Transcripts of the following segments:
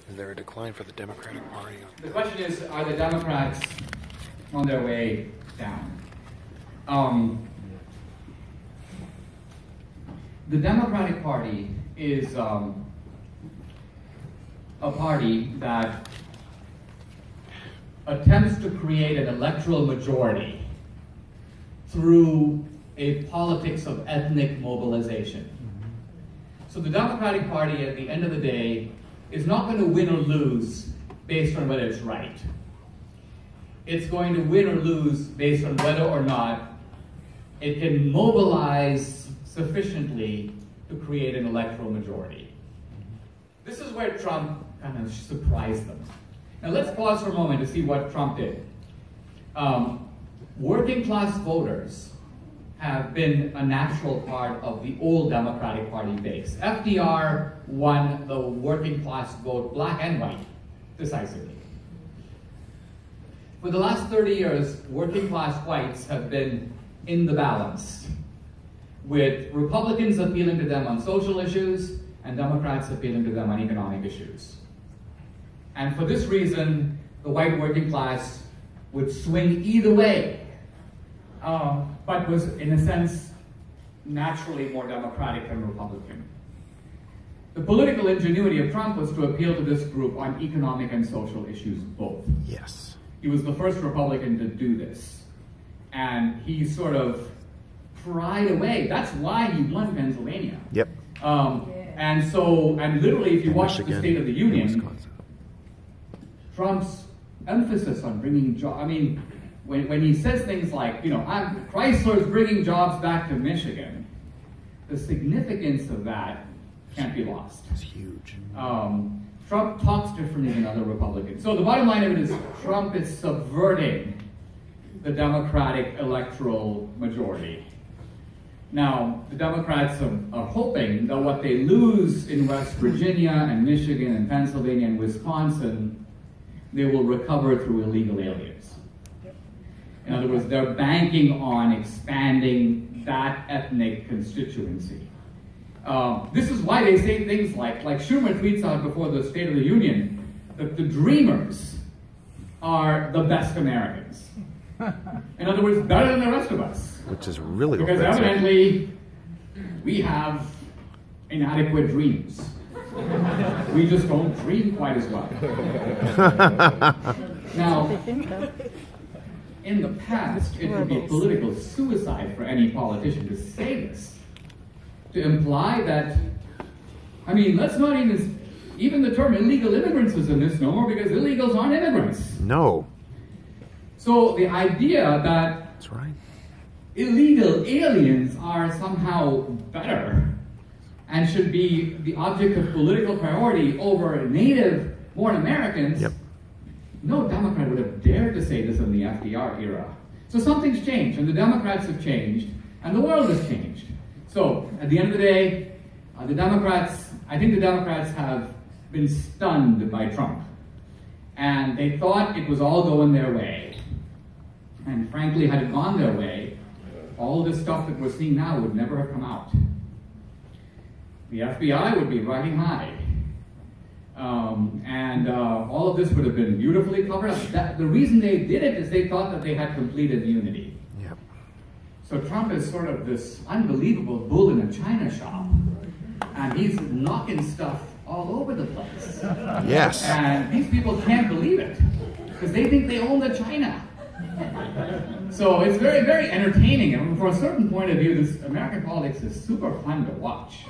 Is there a decline for the Democratic Party? The question is, are the Democrats on their way down? The Democratic Party is a party that attempts to create an electoral majority through a politics of ethnic mobilization. So the Democratic Party, at the end of the day, is not going to win or lose based on whether it's right. It's going to win or lose based on whether or not it can mobilize sufficiently to create an electoral majority. This is where Trump kind of surprised them. Now let's pause for a moment to see what Trump did. Working class voters have been a natural part of the old Democratic Party base. FDR won the working class vote, black and white, decisively. For the last 30 years, working class whites have been in the balance, with Republicans appealing to them on social issues and Democrats appealing to them on economic issues. And for this reason, the white working class would swing either way, but was, in a sense, naturally more Democratic than Republican. The political ingenuity of Trump was to appeal to this group on economic and social issues both. Yes. He was the first Republican to do this. And he sort of pried away. That's why he won Pennsylvania. Yep. And literally, if you watch Michigan, the State of the Union, Trump's emphasis on bringing jobs, I mean, when he says things like, you know, Chrysler's bringing jobs back to Michigan, the significance of that can't be lost. It's huge. Trump talks differently than other Republicans. So the bottom line of it is Trump is subverting the Democratic electoral majority. Now, the Democrats are hoping that what they lose in West Virginia and Michigan and Pennsylvania and Wisconsin, they will recover through illegal aliens. In other words, they're banking on expanding that ethnic constituency. This is why they say things like Schumer tweets out before the State of the Union, that the Dreamers are the best Americans. In other words, better than the rest of us. Which is really because offensive. Evidently, we have inadequate dreams. We just don't dream quite as well. Now, in the past, it would be political suicide for any politician to say this. To imply that, I mean, let's not even the term illegal immigrants is a misnomer because illegals aren't immigrants. No. So the idea that that's right. Illegal aliens are somehow better and should be the object of political priority over native born Americans, yep. No Democrat would have dared to say this in the FDR era. So something's changed, and the Democrats have changed, and the world has changed. So at the end of the day, I think the Democrats have been stunned by Trump. And they thought it was all going their way. And frankly, had it gone their way, all this stuff that we're seeing now would never have come out. The FBI would be riding high. All of this would have been beautifully covered up. The reason they did it is they thought that they had complete immunity. Yep. So Trump is sort of this unbelievable bull in a china shop. And he's knocking stuff all over the place. Yes. And these people can't believe it because they think they own the china. So it's very, very entertaining. And from a certain point of view, this American politics is super fun to watch.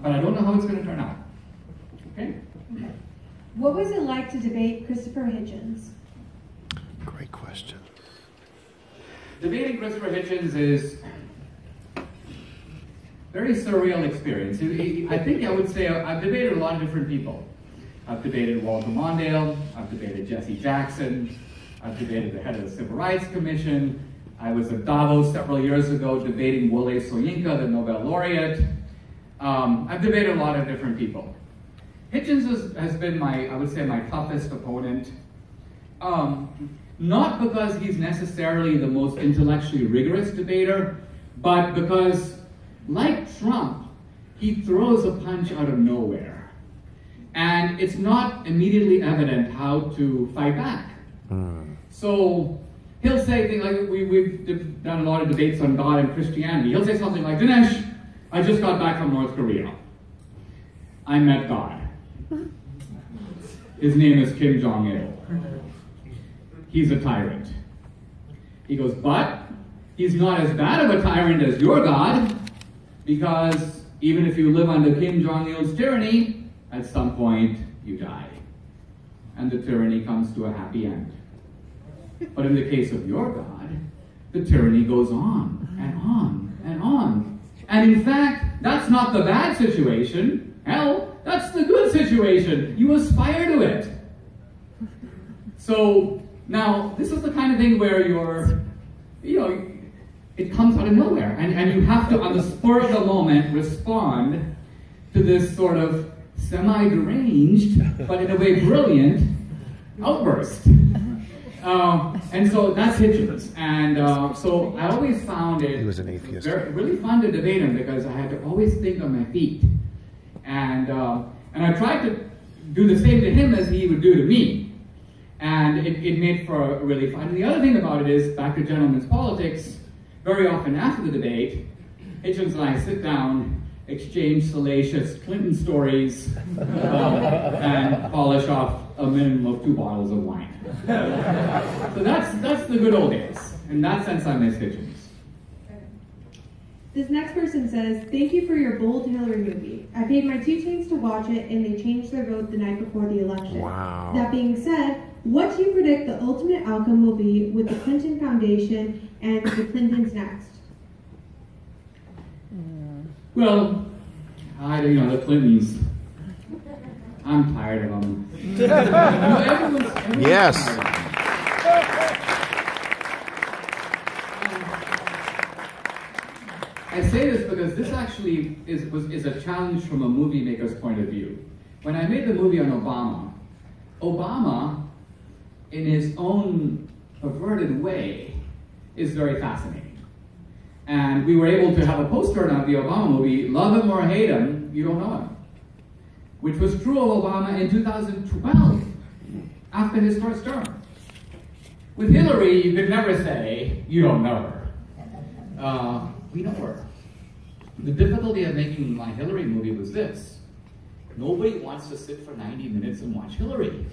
But I don't know how it's going to turn out. Okay? What was it like to debate Christopher Hitchens? Great question. Debating Christopher Hitchens is a very surreal experience. I think I would say I've debated a lot of different people. I've debated Walter Mondale, I've debated Jesse Jackson, I've debated the head of the Civil Rights Commission. I was at Davos several years ago debating Wole Soyinka, the Nobel laureate. I've debated a lot of different people. Hitchens has been I would say, my toughest opponent. Not because he's necessarily the most intellectually rigorous debater, but because, like Trump, he throws a punch out of nowhere. And it's not immediately evident how to fight back. So he'll say things like, we've done a lot of debates on God and Christianity. He'll say something like, Dinesh, I just got back from North Korea. I met God. His name is Kim Jong-il. He's a tyrant. He goes, but he's not as bad of a tyrant as your God, because even if you live under Kim Jong-il's tyranny, at some point you die. And the tyranny comes to a happy end. But in the case of your God, the tyranny goes on and on and on. And in fact, that's not the bad situation. Hell, that's the good situation. You aspire to it. So now, this is the kind of thing where it comes out of nowhere. And you have to, on the spur of the moment, respond to this sort of semi-deranged, but in a way brilliant, outburst. And so that's Hitchens. And so I always found it He was an atheist. really fun to debate him, because I had to always think on my feet. And I tried to do the same to him as he would do to me. And it made for a really fun. And the other thing about it is, back to gentlemen's politics, very often after the debate, Hitchens and I sit down, exchange salacious Clinton stories, and polish off a minimum of 2 bottles of wine. So that's the good old days. In that sense, I miss Hitchens. This next person says, thank you for your bold Hillary movie. I paid my 2 chains to watch it, and they changed their vote the night before the election. Wow. That being said, what do you predict the ultimate outcome will be with the Clinton Foundation and the Clintons next? Well, the Clintons, I'm tired of them. Everyone's Yes. tired of them. I say this because this actually is a challenge from a movie maker's point of view. When I made the movie on Obama, in his own perverted way, is very fascinating. And we were able to have a poster of the Obama movie, love him or hate him, you don't know him. Which was true of Obama in 2012, after his first term. With Hillary, you could never say, you don't know her. We know her. The difficulty of making my Hillary movie was this. Nobody wants to sit for 90 minutes and watch Hillary.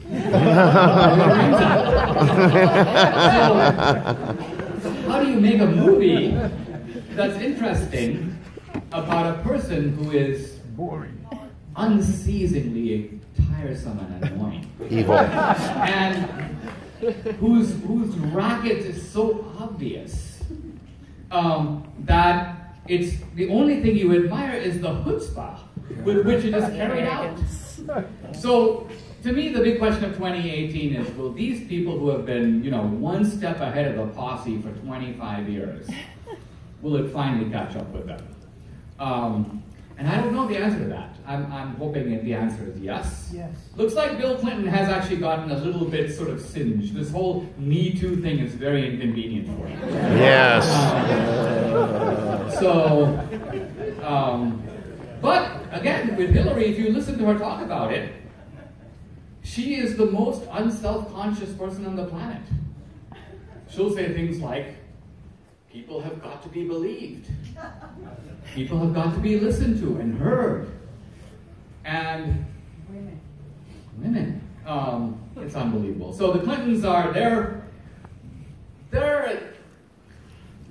So, how do you make a movie that's interesting about a person who is boring, unceasingly tiresome and annoying, Evil. and whose racket is so obvious that it's the only thing you admire is the chutzpah with which it is carried out. So, to me, the big question of 2018 is, will these people who have been, one step ahead of the posse for 25 years, will it finally catch up with them? And I don't know the answer to that. I'm hoping that the answer is yes. Yes. Looks like Bill Clinton has actually gotten a little bit sort of singed. This whole Me Too thing is very inconvenient for him. Yes. But again, with Hillary, if you listen to her talk about it, she is the most unself-conscious person on the planet. She'll say things like, people have got to be believed. People have got to be listened to and heard. And women. It's unbelievable. So the Clintons are,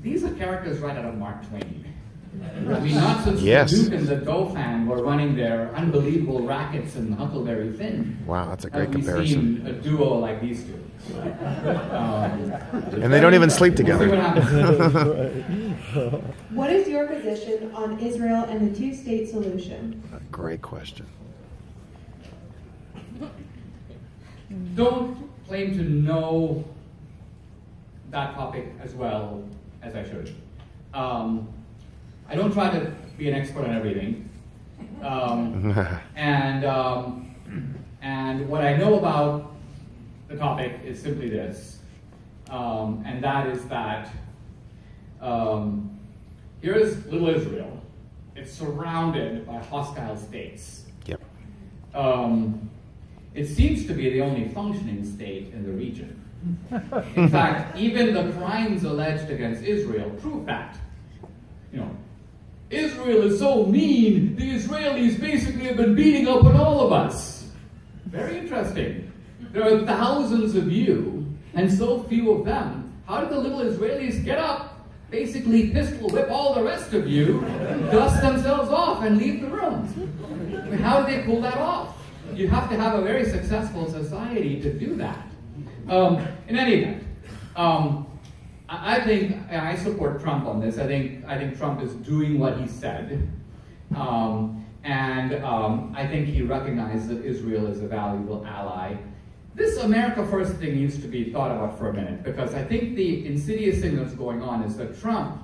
these are characters right out of Mark Twain. I mean, not since Yes. the Duke and the Dauphin were running their unbelievable rackets in Huckleberry Finn. Wow, that's a great Have we comparison. seen a duo like these two. And they don't even sleep We'll see together. what happens. What is your position on Israel and the two-state solution? Great question. Don't claim to know that topic as well as I should. I don't try to be an expert on everything. And what I know about the topic is simply this, and that is that here's little Israel, It's surrounded by hostile states. Yep. It seems to be the only functioning state in the region. In fact, even the crimes alleged against Israel prove that. You know, Israel is so mean, the Israelis basically have been beating up on all of us. Very interesting. There are thousands of you, and so few of them. How did the little Israelis get up, basically pistol whip all the rest of you, dust themselves off, and leave the room? I mean, how did they pull that off? You have to have a very successful society to do that. In any event, I think I support Trump on this. I think Trump is doing what he said, and I think he recognized that Israel is a valuable ally. This America First thing needs to be thought about for a minute, because I think the insidious thing that's going on is that Trump,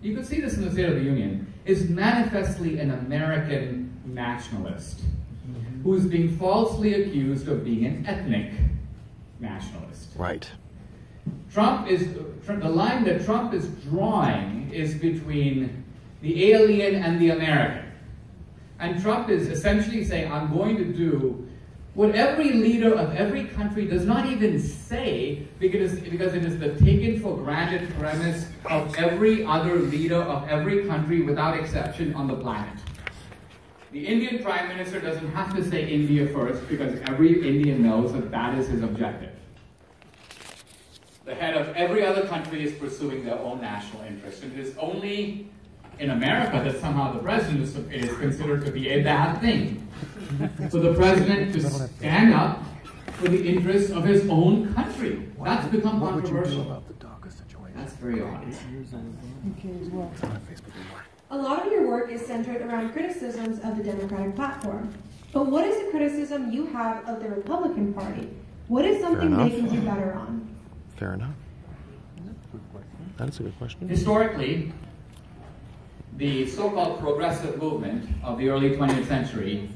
you could see this in the State of the Union, is manifestly an American nationalist who's being falsely accused of being an ethnic nationalist. Right. The line that Trump is drawing is between the alien and the American. And Trump is essentially saying, I'm going to do what every leader of every country does not even say, because it is the taken for granted premise of every other leader of every country without exception on the planet. The Indian Prime Minister doesn't have to say India first, because every Indian knows that that is his objective. The head of every other country is pursuing their own national interest. And it is only in America that somehow the president is considered to be a bad thing. For the president to stand up for the interests of his own country. That's become controversial. That's very odd. A lot of your work is centered around criticisms of the Democratic platform. But what is the criticism you have of the Republican Party? What is something they can do better on? Fair enough. That's a good question. Historically, the so-called progressive movement of the early 20th century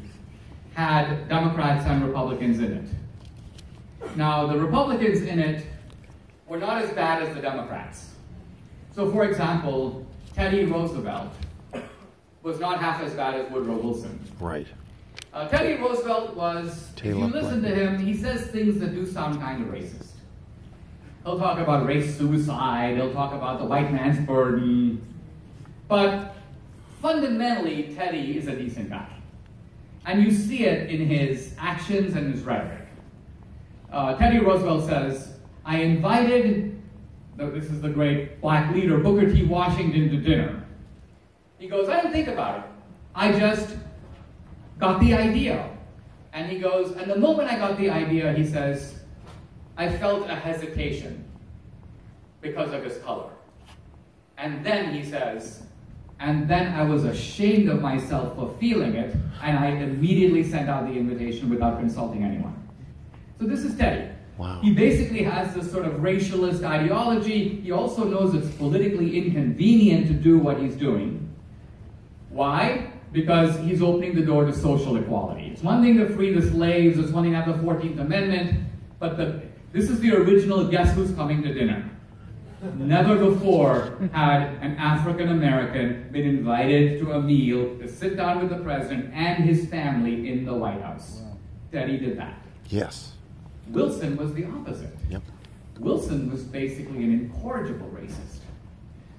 had Democrats and Republicans in it. Now, the Republicans in it were not as bad as the Democrats. So, for example, Teddy Roosevelt was not half as bad as Woodrow Wilson. Right. Teddy Roosevelt was, if you listen to him, he says things that do sound kind of racist. He'll talk about race suicide, he'll talk about the white man's burden, but fundamentally, Teddy is a decent guy. And you see it in his actions and his rhetoric. Teddy Roosevelt says, I invited, this is the great black leader, Booker T. Washington, to dinner. He goes, I didn't think about it. I just got the idea. And he goes, and the moment I got the idea, he says, I felt a hesitation because of his color. And then he says, and then I was ashamed of myself for feeling it, and I immediately sent out the invitation without consulting anyone. So this is Teddy. Wow. He basically has this sort of racialist ideology. He also knows it's politically inconvenient to do what he's doing. Why? Because he's opening the door to social equality. It's one thing to free the slaves, it's one thing to have the 14th Amendment, but this is the original guess who's coming to dinner. Never before had an African American been invited to a meal to sit down with the president and his family in the White House. Wow. Teddy did that. Yes. Wilson was the opposite. Yep. Wilson was basically an incorrigible racist.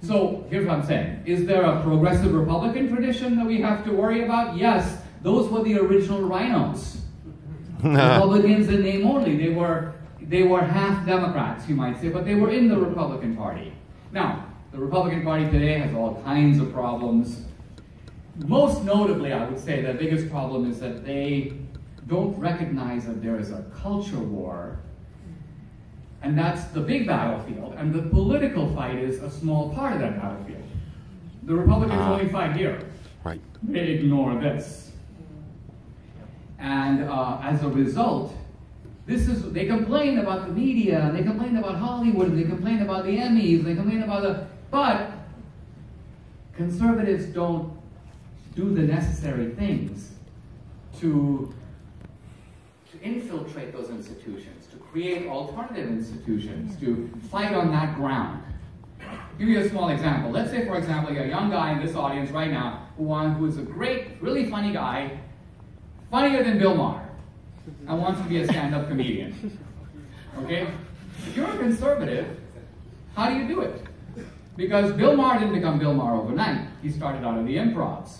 So here's what I'm saying. Is there a progressive Republican tradition that we have to worry about? Yes. Those were the original rhinos. Republicans in name only. They were half Democrats, you might say, but they were in the Republican Party. Now, the Republican Party today has all kinds of problems. Most notably, I would say the biggest problem is that they don't recognize that there is a culture war, and that's the big battlefield, and the political fight is a small part of that battlefield. The Republicans only fight here. Right. They ignore this. And as a result, they complain about the media, and they complain about Hollywood, and they complain about the Emmys, they complain about but conservatives don't do the necessary things to infiltrate those institutions, to create alternative institutions, to fight on that ground. Give you a small example. Let's say, for example, you're a young guy in this audience right now who is a great, really funny guy, funnier than Bill Maher, and wants to be a stand-up comedian. Okay? If you're a conservative, how do you do it? Because Bill Maher didn't become Bill Maher overnight. He started out in the improvs,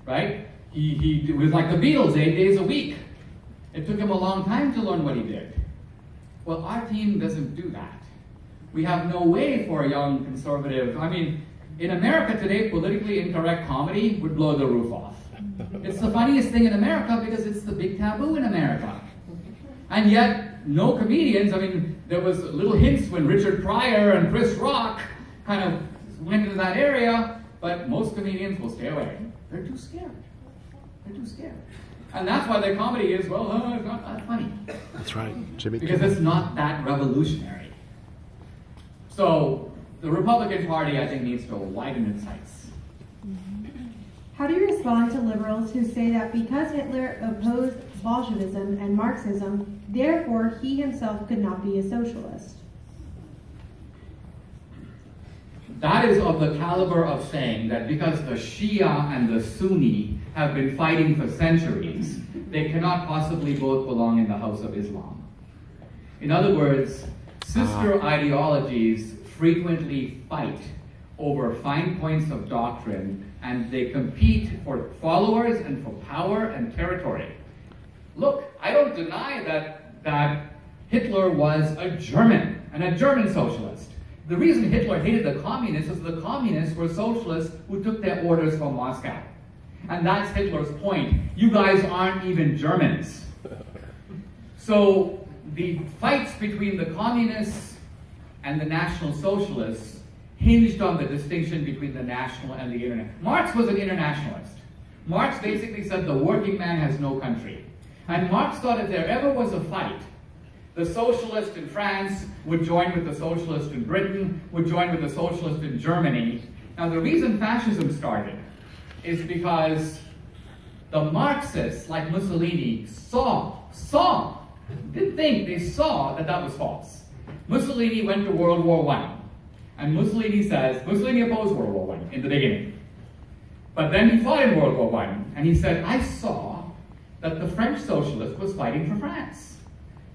right? He was like the Beatles, 8 days a week. It took him a long time to learn what he did. Well, our team doesn't do that. We have no way for a young conservative. I mean, in America today, politically incorrect comedy would blow the roof off. It's the funniest thing in America because it's the big taboo in America. And yet, no comedians, I mean, there was little hints when Richard Pryor and Chris Rock kind of went into that area, but most comedians will stay away. They're too scared. They're too scared. And that's why their comedy is, well, it's not that funny. That's right, Jimmy. Because it's not that revolutionary. So, the Republican Party, I think, needs to widen its sights. How do you respond to liberals who say that because Hitler opposed Bolshevism and Marxism, therefore he himself could not be a socialist? That is of the caliber of saying that because the Shia and the Sunni have been fighting for centuries, they cannot possibly both belong in the house of Islam. In other words, sister ideologies frequently fight over fine points of doctrine, and they compete for followers and for power and territory. Look, I don't deny that Hitler was a German, and a German socialist. The reason Hitler hated the communists is the communists were socialists who took their orders from Moscow. And that's Hitler's point. You guys aren't even Germans. So the fights between the communists and the National Socialists hinged on the distinction between the national and the international. Marx was an internationalist. Marx basically said the working man has no country. And Marx thought if there ever was a fight, the socialist in France would join with the socialist in Britain, would join with the socialist in Germany. Now the reason fascism started is because the Marxists, like Mussolini, didn't think, they saw that that was false. Mussolini went to World War I, and Mussolini opposed World War I in the beginning. But then he fought in World War I, and he said, I saw that the French socialist was fighting for France,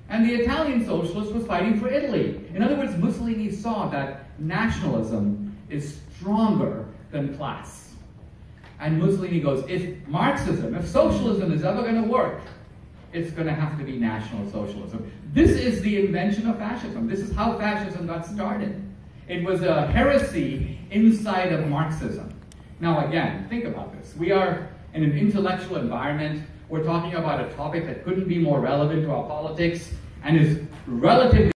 and the Italian socialist was fighting for Italy. In other words, Mussolini saw that nationalism is stronger than class. And Mussolini goes, if socialism is ever going to work, it's going to have to be National Socialism. This is the invention of fascism. This is how fascism got started. It was a heresy inside of Marxism. Now again, think about this. We are in an intellectual environment. We're talking about a topic that couldn't be more relevant to our politics and is relatively